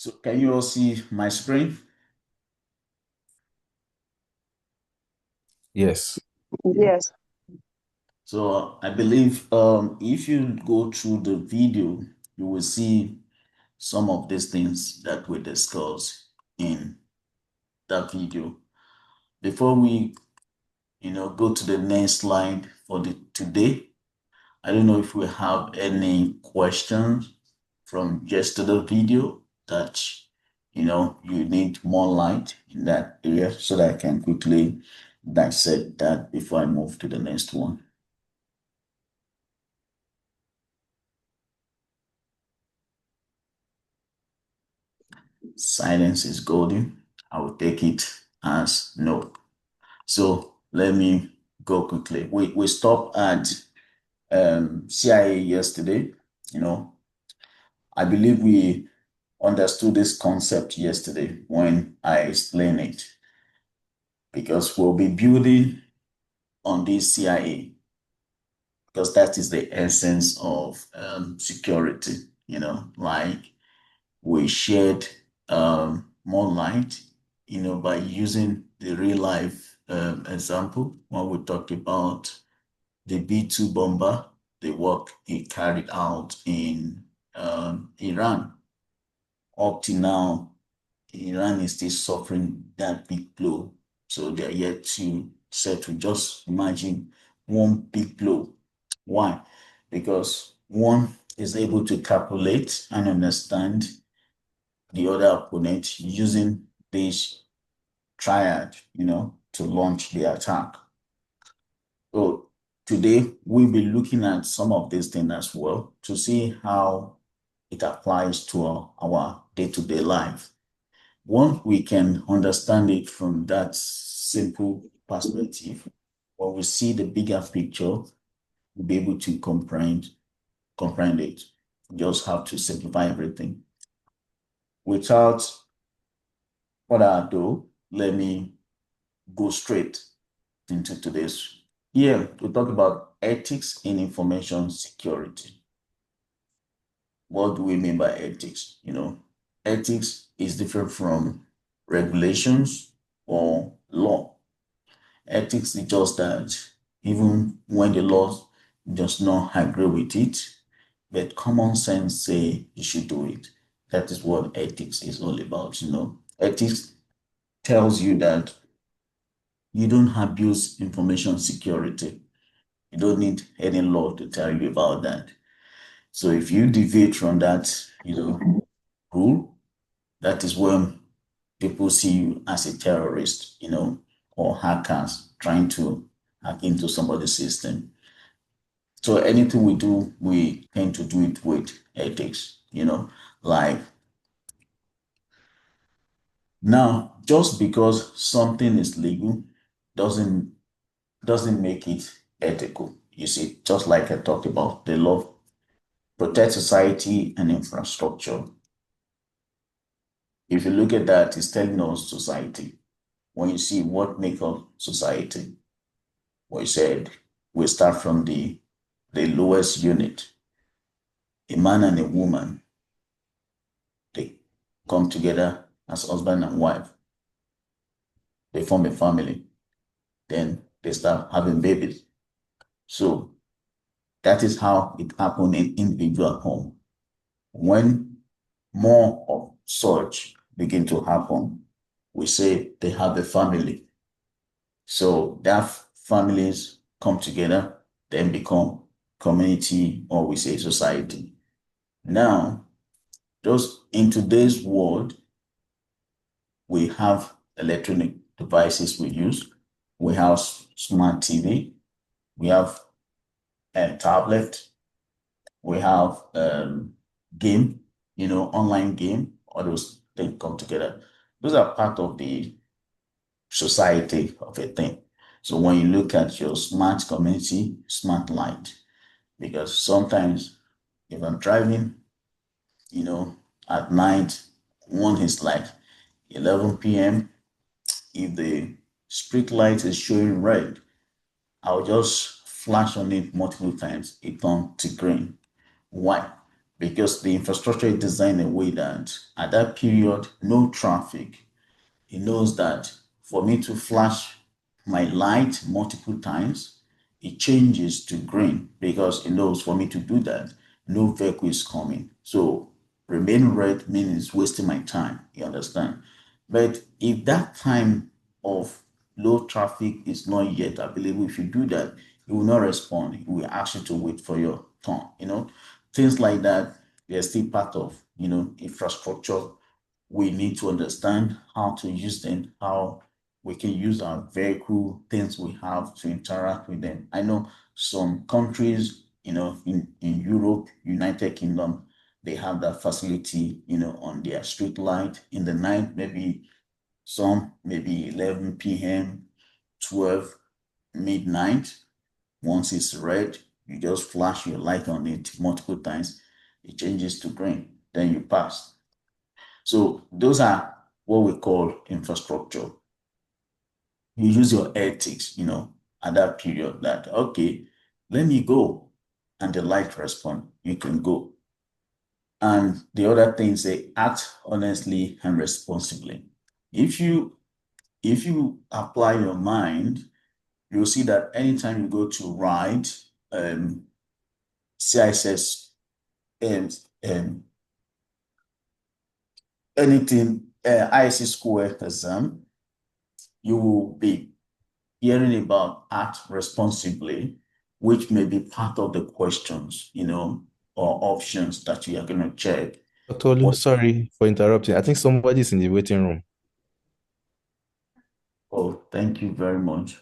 So can you all see my screen? Yes. Yes. So I believe if you go through the video, you will see some of these things that we discussed in that video. Before we, go to the next slide for the today, I don't know if we have any questions from yesterday's video that, you need more light in that area so that I can quickly dissect that before I move to the next one. Silence is golden. I will take it as no. So let me go quickly. We stopped at CIA yesterday. I believe we understood this concept yesterday when I explained it, because we'll be building on this CIA, because that is the essence of security. Like we shared more light, by using the real life example when we talked about the B-2 bomber, the work he carried out in Iran. Up to now, Iran is still suffering that big blow. So they're yet to settle. Just imagine one big blow. Why? Because one is able to calculate and understand the other opponent using this triad, to launch the attack. So today we'll be looking at some of these things as well to see how it applies to our day-to-day life. Once we can understand it from that simple perspective, when we see the bigger picture, we'll be able to comprehend it. We just have to simplify everything. Without further ado, let me go straight into today's. Here, we talk about ethics in information security. What do we mean by ethics? Ethics is different from regulations or law. Ethics is just that even when the law does not agree with it, but common sense say you should do it. That is what ethics is all about. Ethics tells you that you don't abuse information security. You don't need any law to tell you about that. So if you deviate from that, rule, that is when people see you as a terrorist, or hackers trying to hack into somebody's system. So anything we do, we tend to do it with ethics, like now, just because something is legal doesn't make it ethical. You see, just like I talked about, the law protects society and infrastructure. If you look at that, it's telling us society. When you see what makes up society, we said we start from the lowest unit, a man and a woman. They come together as husband and wife. They form a family. Then they start having babies. So that is how it happened in individual home. When more of such begin to happen, we say they have a family. So that families come together, then become community, or we say society. Now, just in today's world, we have electronic devices we use. We have smart TV. We have a tablet. We have game, online game. All those things come together. Those are part of the society of a thing. So when you look at your smart community, smart light, because sometimes if I'm driving, at night, one is like 11 p.m. If the street light is showing red, I'll just flash on it multiple times. It turns to green. Why? because the infrastructure is designed in a way that at that period, no traffic. It knows that for me to flash my light multiple times, it changes to green because it knows for me to do that, no vehicle is coming. So remain red means wasting my time. You understand? But if that time of low traffic is not yet available, if you do that, it will not respond. It will ask you to wait for your turn. Things like that, they're still part of, infrastructure. We need to understand how to use them, how we can use our vehicle, things we have to interact with them. I know some countries, in Europe, United Kingdom, they have that facility, on their street light in the night, maybe 11 p.m., 12 midnight. Once it's red, you just flash your light on it multiple times, it changes to green, then you pass. So those are what we call infrastructure. You use your ethics, at that period that, okay, let me go. And the light respond, you can go. And the other thing is they act honestly and responsibly. If you apply your mind, you'll see that anytime you go to write CISS and anything ISC square exam, you will be hearing about act responsibly, which may be part of the questions, or options that you are going to check. Tolu, What? sorry for interrupting. I think somebody's in the waiting room. Oh, thank you very much.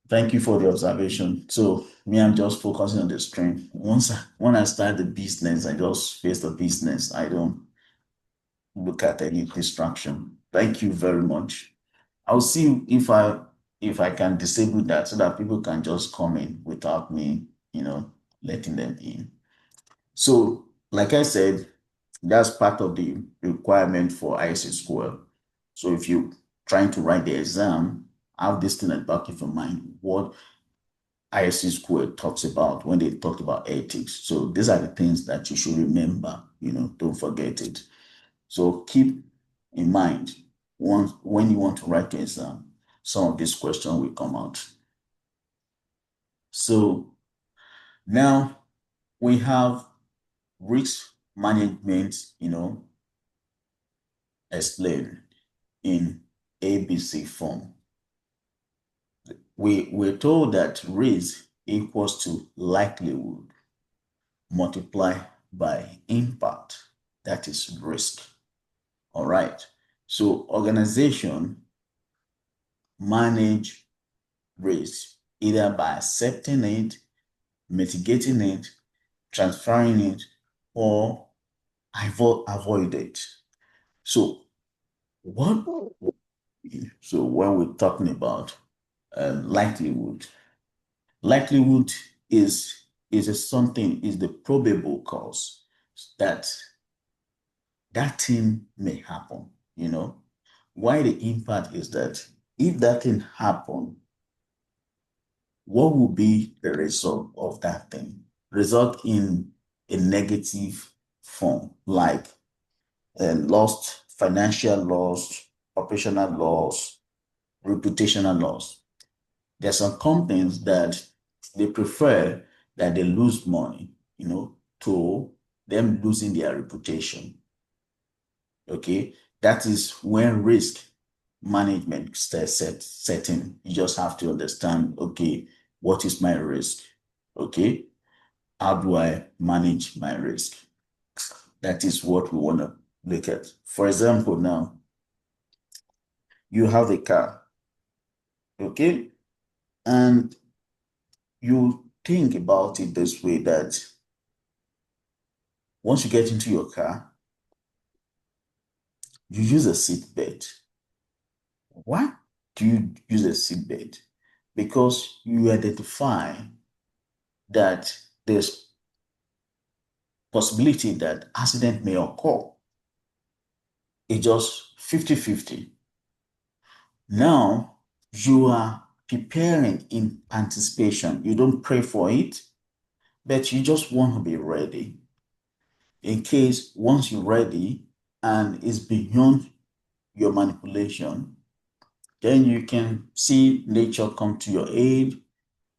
Thank you for the observation. So me, I'm just focusing on the stream. When I start the business, I just face the business. I don't look at any distraction. Thank you very much. I'll see if I can disable that so that people can just come in without me, letting them in. So, like I said, that's part of the requirement for IC score. So if you're trying to write the exam, have this thing at the back of your mind, what IC square talks about when they talk about ethics. So these are the things that you should remember, don't forget it. So keep in mind when you want to write the exam, some of these questions will come out. So now we have risk management, explained in ABC form. We're told that risk equals to likelihood multiplied by impact. That is risk. All right. So organization manage risk either by accepting it, mitigating it, transferring it, or avoid it. So what? So when we're talking about likelihood, likelihood is the probable cause that that thing may happen. Why the impact is that if that thing happen, what will be the result of that thing? Result in a negative form, like lost financial loss, operational loss, reputational loss. There are some companies that they prefer that they lose money, to them losing their reputation. Okay, that is when risk management starts setting. You just have to understand, okay, what is my risk? Okay, how do I manage my risk? That is what we want to look at. For example, now you have a car, okay, and you think about it this way that once you get into your car, you use a seat belt. Why do you use a seat belt? Because you identify that there's possibility that accident may occur. It's just 50-50. Now you are preparing in anticipation. You don't pray for it, but you just want to be ready in case once you're ready and it's beyond your manipulation, then you can see nature come to your aid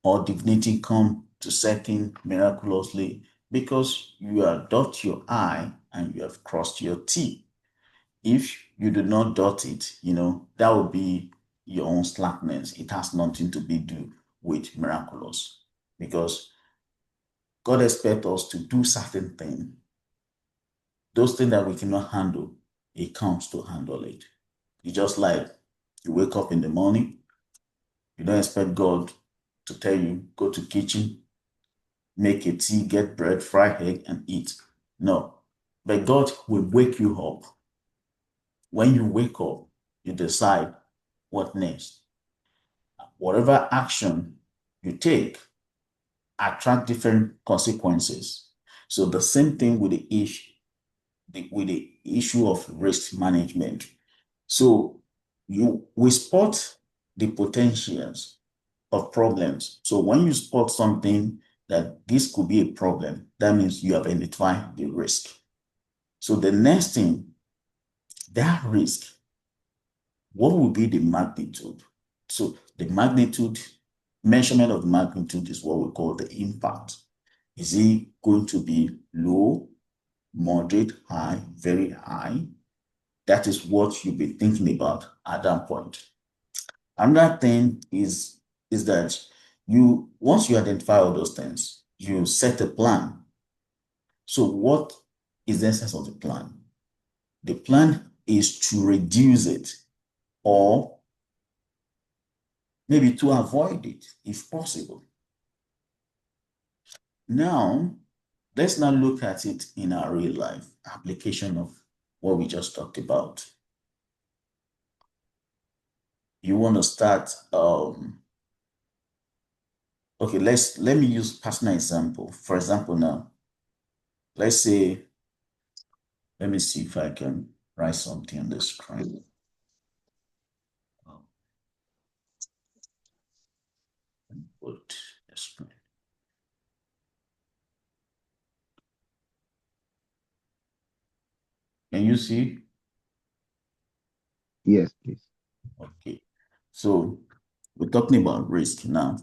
or divinity come to step in miraculously because you have dot your I and you have crossed your T. If you do not dot it, that would be your own slackness. It has nothing to be do with miraculous because God expects us to do certain things. Those things that we cannot handle, He comes to handle it. It's just like you wake up in the morning, you don't expect God to tell you, go to kitchen, make a tea, get bread, fry egg, and eat. No. But God will wake you up. When you wake up, you decide what next. Whatever action you take attract different consequences. So the same thing with the issue of risk management. So we spot the potentials of problems. So when you spot something that this could be a problem, that means you have identified the risk. So the next thing, that risk, what will be the magnitude? So the magnitude, measurement of magnitude is what we call the impact. Is it going to be low, moderate, high, very high? That is what you'll be thinking about at that point. Another thing is that once you identify all those things, you set a plan. So what is the essence of the plan? The plan is to reduce it or maybe to avoid it if possible. Now, let's now look at it in our real life application of what we just talked about. You want to start, okay, let me use personal example. For example, now, let's say, let me see if I can write something on the screen. Put the screen. Can you see? Yes, please. Okay. So we're talking about risk now.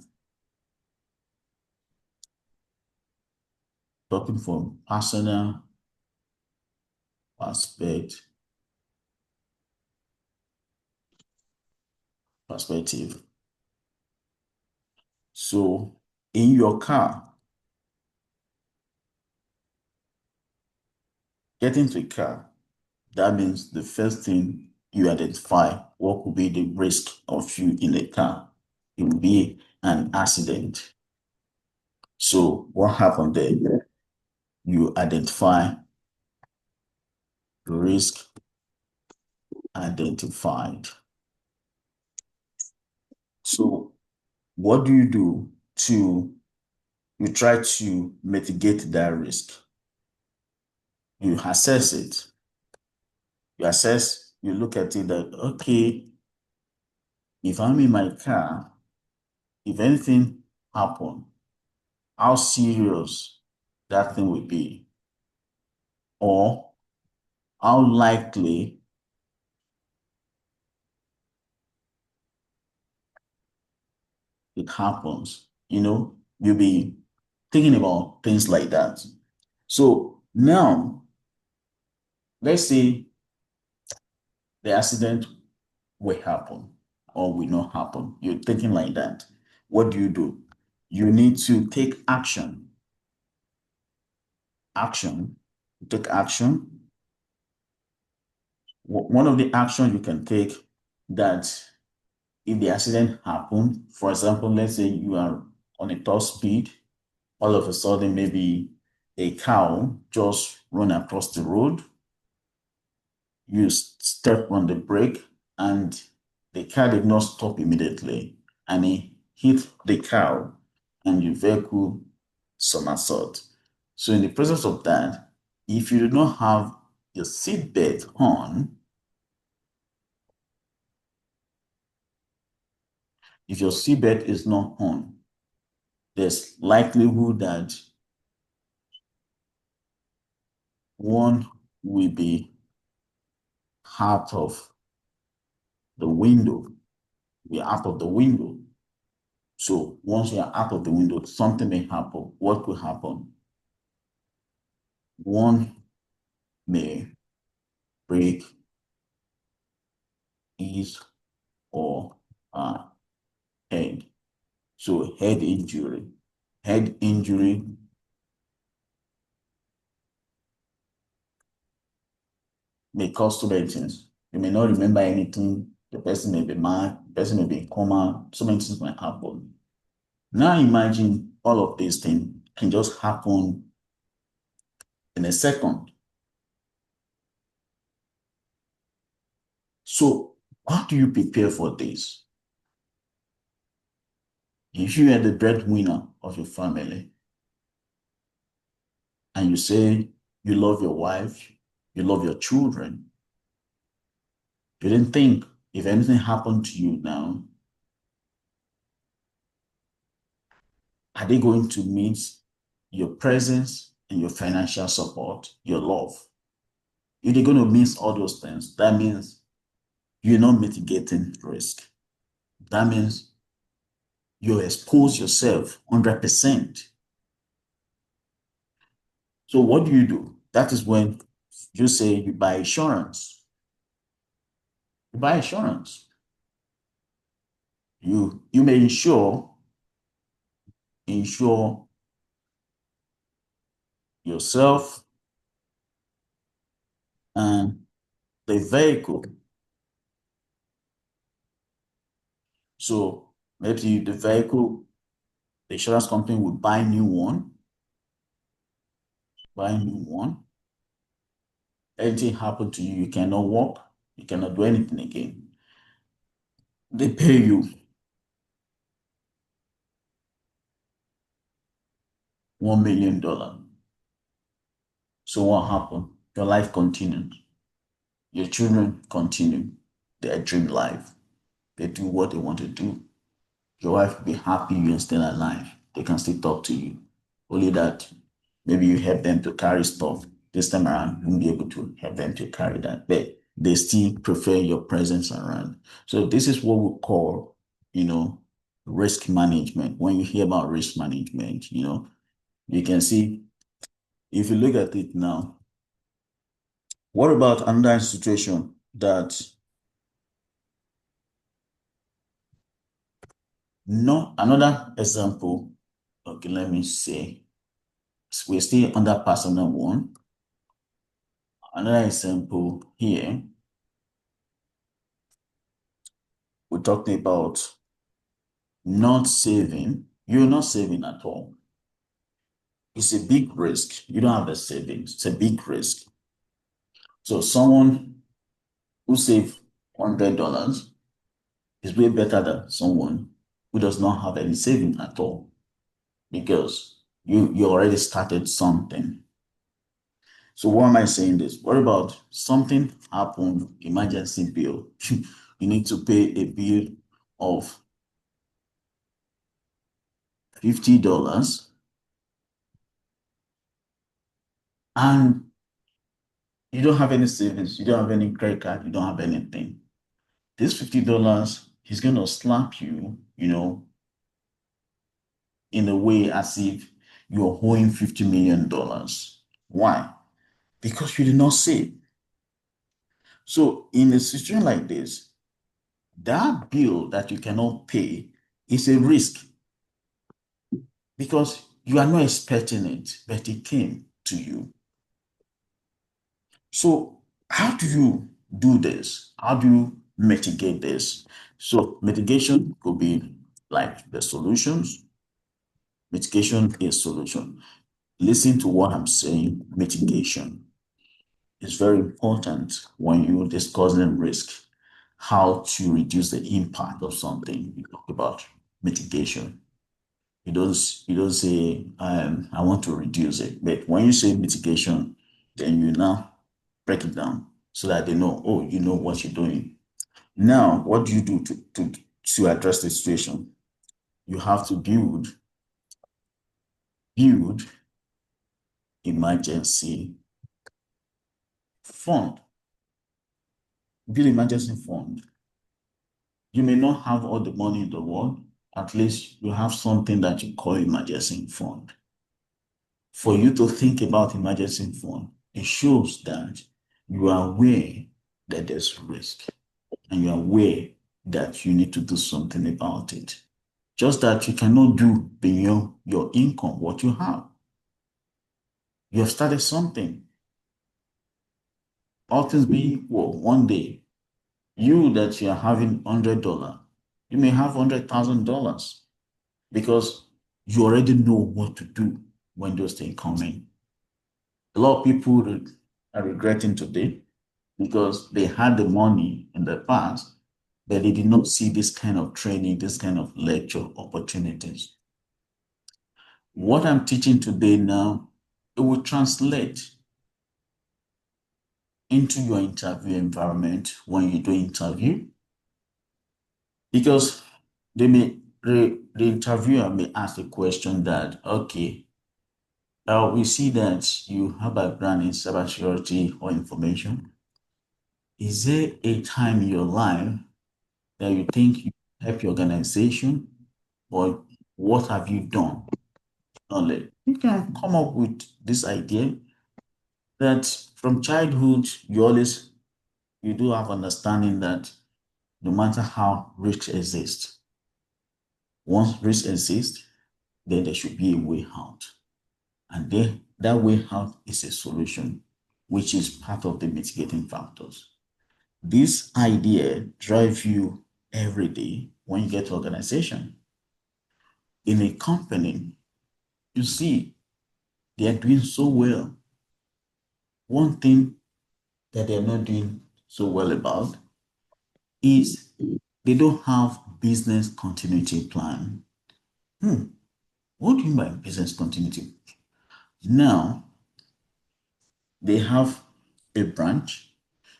Talking from personal perspective. So in your car, getting to a car, that means the first thing you identify what could be the risk of you in a car. It will be an accident. So what happened there? You identify the risk identified. So what do? You try to mitigate that risk. You assess it. You look at it that, okay, if I'm in my car, if anything happen, how serious that thing will be, or how likely it happens. You'll be thinking about things like that. So now, let's say the accident will happen or will not happen. You're thinking like that. What do? You need to take action. Action. Take action. One of the actions you can take that if the accident happened, for example, let's say you are on a top speed, all of a sudden maybe a cow just run across the road, you step on the brake and the car did not stop immediately and it hit the cow and your vehicle somersault. So in the presence of that, if you do not have your seatbelt on, if your seatbelt is not on, there's likelihood that One will be out of the window. We're out of the window. So once we are out of the window, something may happen. What could happen? One may break his or her head. So head injury. Head injury may cause so many things. You may not remember anything. The person may be mad. The person may be in coma. So many things might happen. Now imagine all of these things can just happen in a second. So how do you prepare for this? If you are the breadwinner of your family and you say you love your wife, you love your children, you didn't think if anything happened to you now, are they going to miss your presence and your financial support, your love? If they're going to miss all those things, that means you're not mitigating risk. That means you expose yourself 100%. So what do you do? That is when you say you buy insurance. You buy insurance. You may insure yourself and the vehicle. So maybe the vehicle, the insurance company will buy new one, buy a new one. Anything happen to you, you cannot walk, you cannot do anything again. They pay you $1 million. So what happened? Your life continued. Your children continue their dream life. They do what they want to do. Your wife will be happy you're still alive. They can still talk to you. Only that maybe you help them to carry stuff. This time around, you won't be able to help them to carry that. But they still prefer your presence around. So this is what we call, risk management. When you hear about risk management, you can see, if you look at it now, what about another situation that no, another example, okay, let me see. We're still under personal one. Another example here, we're talking about not saving. You're not saving at all. It's a big risk. You don't have the savings. It's a big risk. So someone who saved $100 is way better than someone who does not have any saving at all, because you already started something. So why am I saying this? What about something happened, emergency bill? You need to pay a bill of $50 and you don't have any savings, you don't have any credit card, you don't have anything. This $50 is going to slap you, in a way as if you're owing $50 million. Why? Because you did not save. So in a situation like this, that bill that you cannot pay is a risk because you are not expecting it, but it came to you. So how do you do this? How do you mitigate this? So mitigation could be like the solutions. Mitigation is solution. Listen to what I'm saying. Mitigation is very important when you're discussing risk, how to reduce the impact of something. You talk about mitigation. You don't say I want to reduce it. But when you say mitigation, then you now break it down so that they know, oh, you know what you're doing. Now, what do you do to address the situation? You have to build emergency fund, build emergency fund. You may not have all the money in the world, at least you have something that you call emergency fund. For you to think about emergency fund, it shows that you are aware that there's risk and you're aware that you need to do something about it. Just that you cannot do beyond your income, what you have. You have started something. All things being equal, one day, you that you are having $100, you may have $100,000 because you already know what to do when those things come in. A lot of people are regretting today because they had the money in the past, but they did not see this kind of training, this kind of lecture opportunities. What I'm teaching today now, it will translate into your interview environment when you do interview, because the interviewer may ask a question that, okay, we see that you have a background in cybersecurity or information. Is there a time in your life that you think you help your organization, or what have you done? Only you can come up with this idea that from childhood you do have understanding that no matter how risk exists, once risk exists, then there should be a way out. And then that way out is a solution, which is part of the mitigating factors. This idea drives you every day when you get to organization. In a company, you see they are doing so well. One thing that they're not doing so well about is they don't have business continuity plan. What do you mean by business continuity? Now, they have a branch.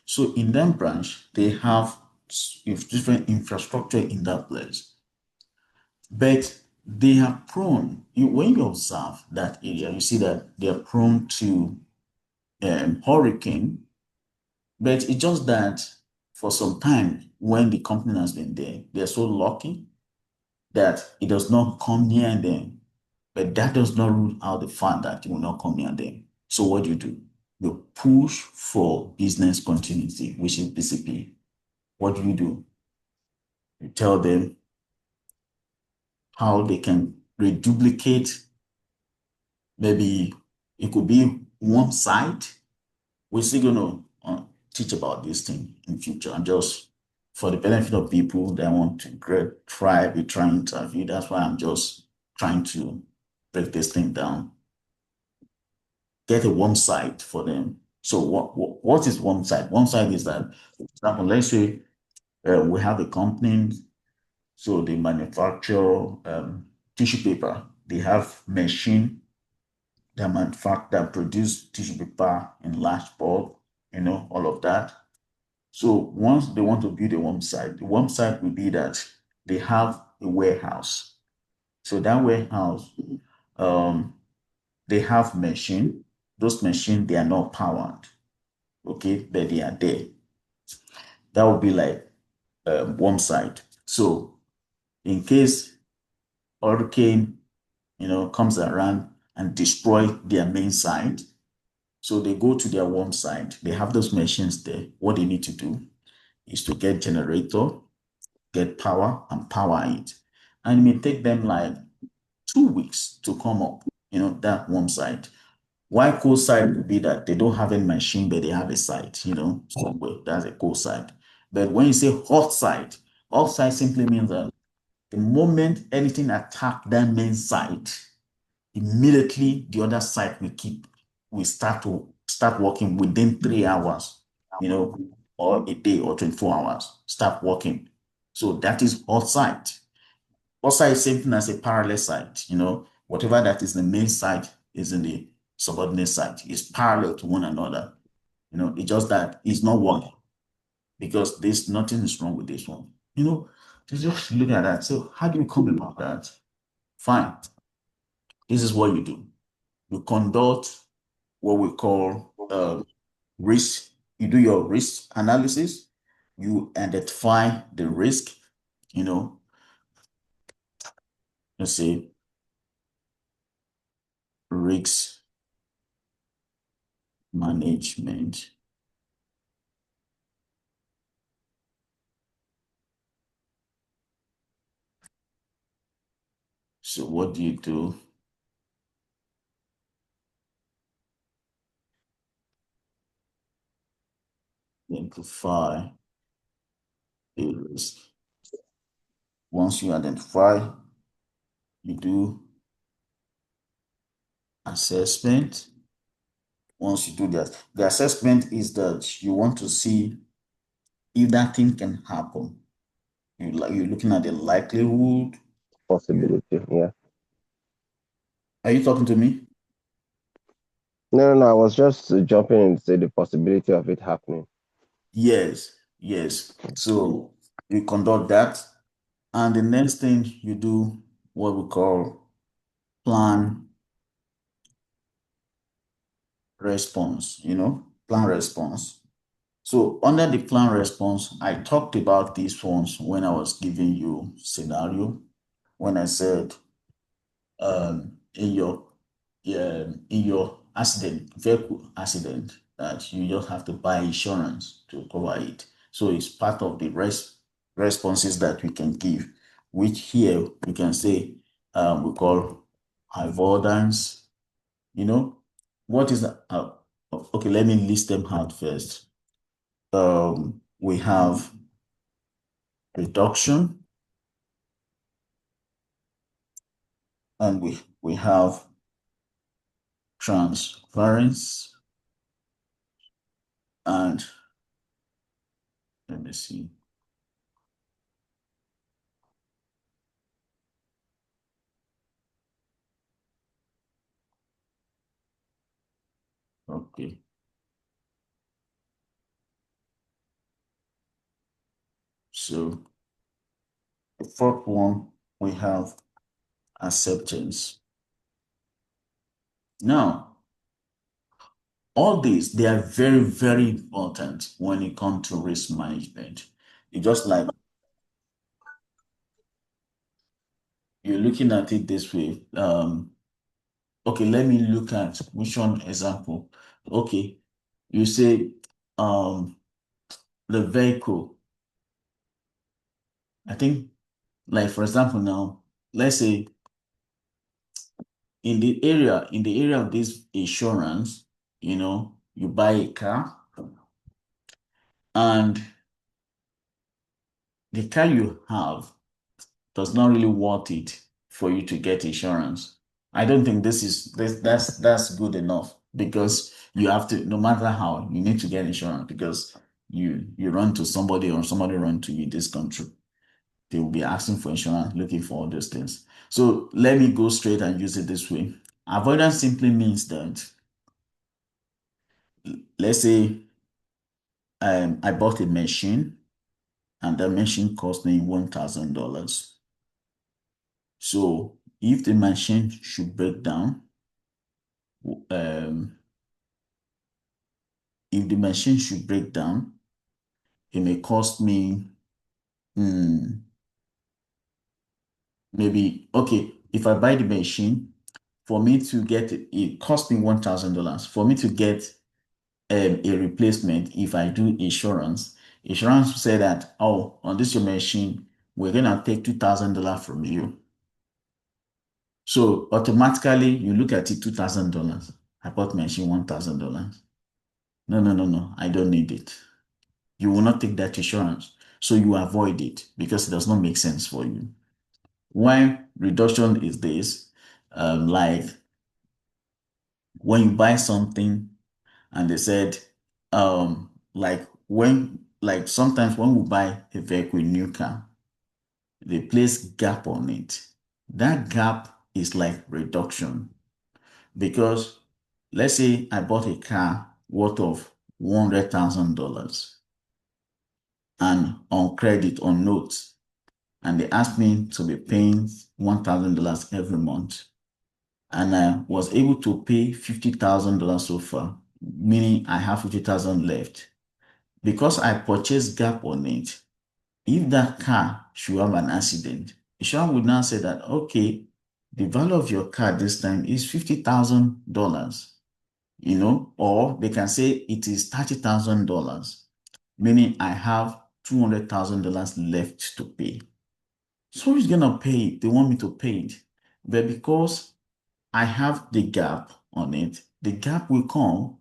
So in that branch, they have different infrastructure in that place. But they are prone, when you observe that area, you see that they are prone to hurricane. But it's just that for some time, when the company has been there, they're so lucky that it does not come near them. But that does not rule out the fact that it will not come near them. So what do? You push for business continuity, which is BCP. What do? You tell them how they can reduplicate. Maybe it could be one site. We're still going to teach about this thing in future, and just for the benefit of people that want to try interview. That's why I'm just trying to break this thing down. Get a one site for them. So what is one site? One site is that, for example, let's say we have a company, so they manufacture tissue paper. They have machine that produce tissue paper in large bulk, all of that. So once they want to build a worm site, the worm site will be that they have a warehouse. So that warehouse, they have machine. Those machines, they are not powered, okay, but they are there. That would be like worm site. So in case hurricane, comes around and destroy their main site, so they go to their worm site. They have those machines there. What they need to do is to get generator, get power, and power it. And it may take them like 2 weeks to come up, that worm site. Why cold site would be that they don't have any machine, but they have a site, somewhere. That's a cold site. But when you say hot site simply means that the moment anything attack that main site, immediately the other site will start working within 3 hours, or a day or 24 hours, start working. So that is hot site. Hot site is same thing as a parallel site, whatever that is the main site is in the subordinate site. It's parallel to one another. It's just that it's not working because there's nothing is wrong with this one. Just look at that. So how do you come about that? Fine. This is what you do. You conduct what we call risk you do your risk analysis, you identify the risk, let's say risk management. So what do you do? Identify a risk. Once you identify, you do assessment. Once you do that, the assessment is that you want to see if that thing can happen. You're looking at the likelihood. Possibility. Yeah. Are you talking to me? No, no, no. I was just jumping in to say the possibility of it happening. Yes, yes. So you conduct that, and the next thing you do what we call plan response, plan response. So under the plan response, I talked about these ones when I was giving you scenario, when I said in your accident, vehicle accident, that you just have to buy insurance to cover it. So it's part of the responses that we can give, which here we can say we call avoidance. What is that? Okay, let me list them out first. We have reduction, and we have transference, and let me see. Okay. So the fourth one, we have acceptance. Now, all these, they are very, very important when it comes to risk management. It's just like you're looking at it this way. Okay, let me look at which one example. Okay, you say the vehicle. I think, like for example, now, let's say in the area of this insurance, you buy a car and the car you have does not really worth it for you to get insurance. I don't think that's good enough, because you have to, no matter how, you need to get insurance, because you run to somebody or somebody run to you in this country. They will be asking for insurance, looking for all those things. So let me go straight and use it this way. Avoidance simply means that, let's say I bought a machine and that machine cost me $1,000. So if the machine should break down, um, if the machine should break down, it may cost me maybe, okay, if I buy the machine, for me to get it, it cost me $1,000. For me to get a replacement, if I do insurance will say that, oh, on this your machine, we're gonna take $2,000 from you. So automatically you look at it, $2,000. I bought machine $1,000. No, no, no, no, I don't need it. You will not take that insurance. So you avoid it because it does not make sense for you. When reduction is this, like when you buy something and they said, like sometimes when we buy a vehicle, a new car, they place gap on it. That gap is like reduction, because let's say I bought a car worth of $100,000 and on credit, on notes, and they asked me to be paying $1,000 every month. And I was able to pay $50,000 so far, meaning I have 50,000 left. because I purchased gap on it, if that car should have an accident, insurance would now say that, okay, the value of your car this time is $50,000, or they can say it is $30,000, meaning I have $200,000 left to pay. So who's gonna pay it? They want me to pay it. But because I have the gap on it, the gap will come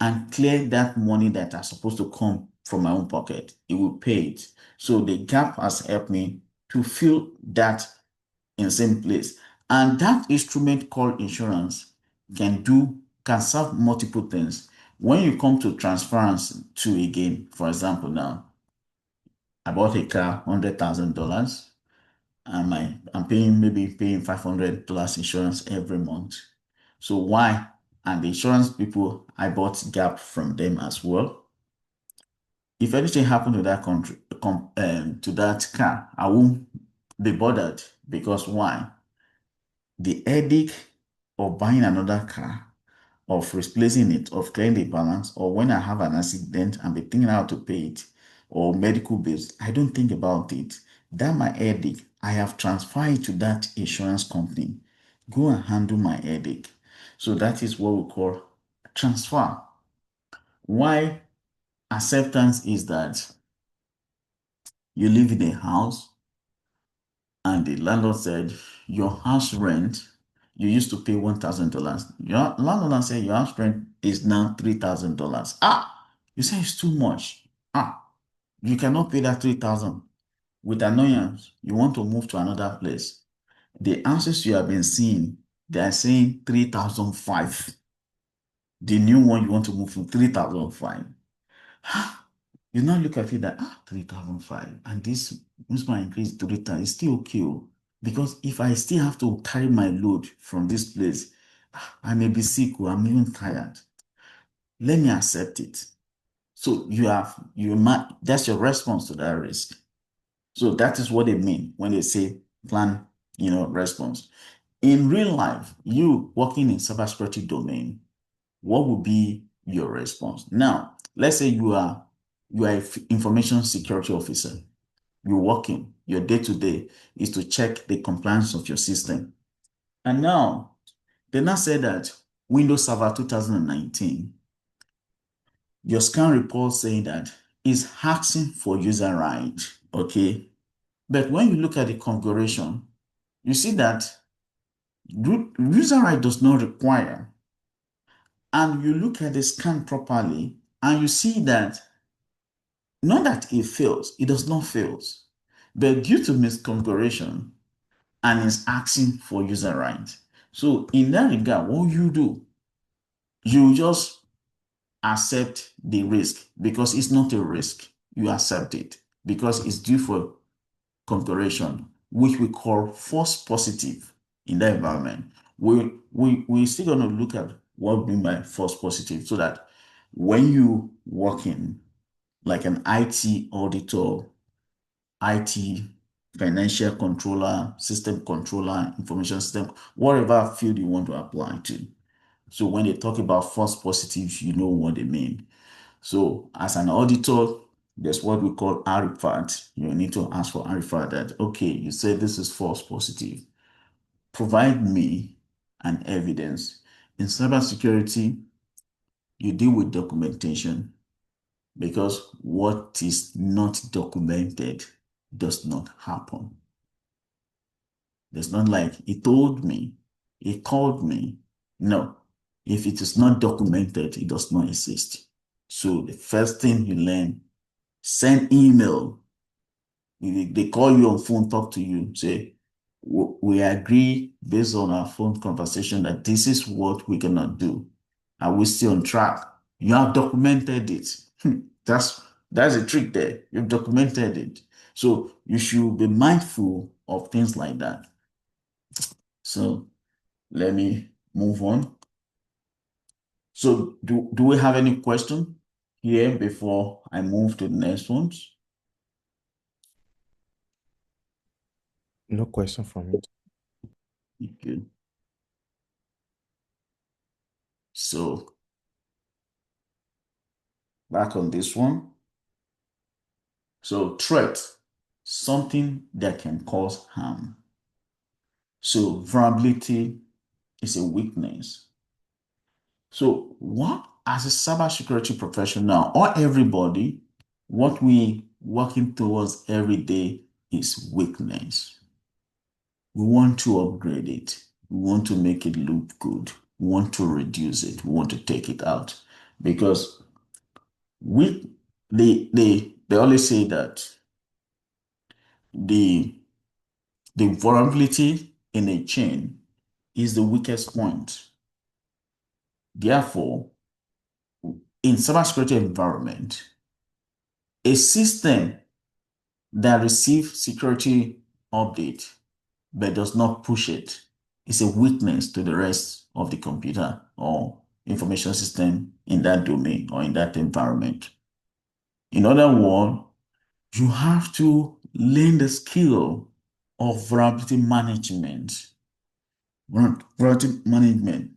and clear that money that are supposed to come from my own pocket. It will pay it. So the gap has helped me to fill that in the same place. And that instrument called insurance can serve multiple things. When you come to transference to again, for example, now I bought a car, $100,000, and I'm paying $500 insurance every month. So why? And the insurance people, I bought gap from them as well. If anything happened to that to that car, I won't be bothered, because why? The headache of buying another car, of replacing it, of clearing the balance, or when I have an accident and be thinking how to pay it, or medical bills, I don't think about it. That my headache, I have transferred it to that insurance company. Go and handle my headache. So that is what we call transfer. Why acceptance is that you live in a house and the landlord said your house rent, you used to pay $1,000. Your landlord said your house rent is now $3,000. You say it's too much. You cannot pay that 3,000. With annoyance, you want to move to another place. The answers you have been seeing, they are saying 3,005. The new one you want to move to 3,005. You now look at it that 3,005, and this might increase to 3,000. It's still okay. Because if I still have to carry my load from this place, I may be sick or I'm even tired. Let me accept it. So that's your response to that risk. So that is what they mean when they say plan, response. In real life, you working in cybersecurity domain, what would be your response? Now, let's say you are an information security officer. You're working, your day-to-day is to check the compliance of your system. And now, they now say that Windows Server 2019, your scan report saying that is asking for user right, okay? But when you look at the configuration, you see that user right does not require. And you look at the scan properly, and you see that not that it fails, it does not fail, but due to misconfiguration, and is asking for user rights. So in that regard, what you do, you just accept the risk because it's not a risk. You accept it because it's due for configuration, which we call false positive in that environment. We're still going to look at what we mean by false positive, so that when you work in like an IT auditor, IT financial controller, system controller, information system, whatever field you want to apply to. So when they talk about false positives, you know what they mean. So as an auditor, there's what we call RFAT. You need to ask for RFAT that, okay, you say this is false positive. Provide me an evidence. In cybersecurity, you deal with documentation, because what is not documented does not happen. It's not like he told me, he called me. No, if it is not documented, it does not exist. So the first thing you learn, send email. They call you on phone, talk to you, say, we agree based on our phone conversation that this is what we're gonna do. Are we still on track? You have documented it. That's a trick there. You've documented it. So you should be mindful of things like that. So let me move on. So do we have any question here before I move to the next ones? No question from me. Good. So back on this one. So threat, something that can cause harm. So vulnerability is a weakness. So what, as a cybersecurity professional or everybody, what we working towards every day is weakness. We want to upgrade it. We want to make it look good. We want to reduce it. We want to take it out because we they always say that the the vulnerability in a chain is the weakest point. Therefore, in cybersecurity environment, a system that receives security update but does not push it is a weakness to the rest of the computer or information system in that domain or in that environment. In other words, you have to learn the skill of vulnerability management. Vulnerability management.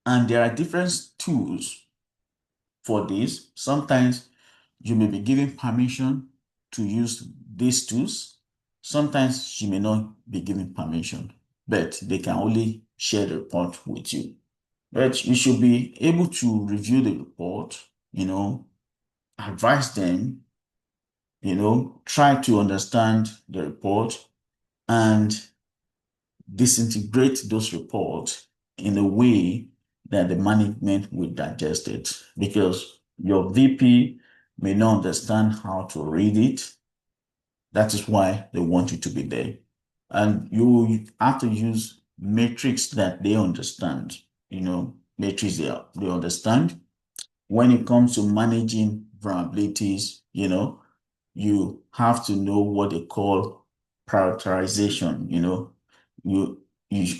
And there are different tools for this. Sometimes you may be given permission to use these tools. Sometimes you may not be given permission, but they can only share the report with you. But you should be able to review the report, advise them, try to understand the report and disintegrate those reports in a way that the management will digest it, because your VP may not understand how to read it. That is why they want you to be there. And you have to use metrics that they understand, metrics they understand. When it comes to managing vulnerabilities, you have to know what they call prioritization. You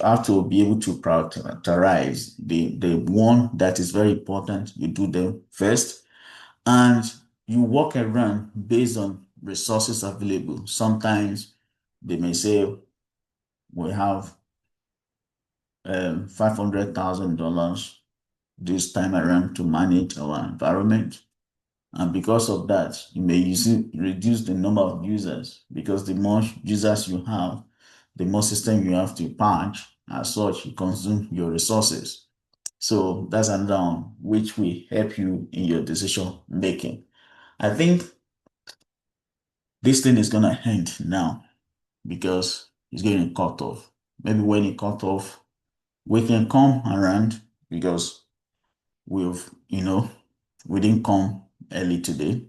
have to be able to prioritize the one that is very important. You do them first, and you work around based on resources available. Sometimes they may say we have $500,000 this time around to manage our environment. And because of that, you may reduce the number of users, because the more users you have, the more system you have to patch. As such, you consume your resources. So that's another one which will help you in your decision making. I think this thing is going to end now because it's going to cut off. Maybe when it cut off, we can come around because we didn't come early today.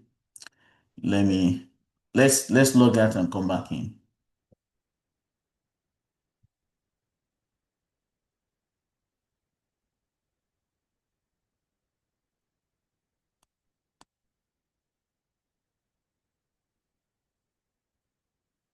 Let's log out and come back in.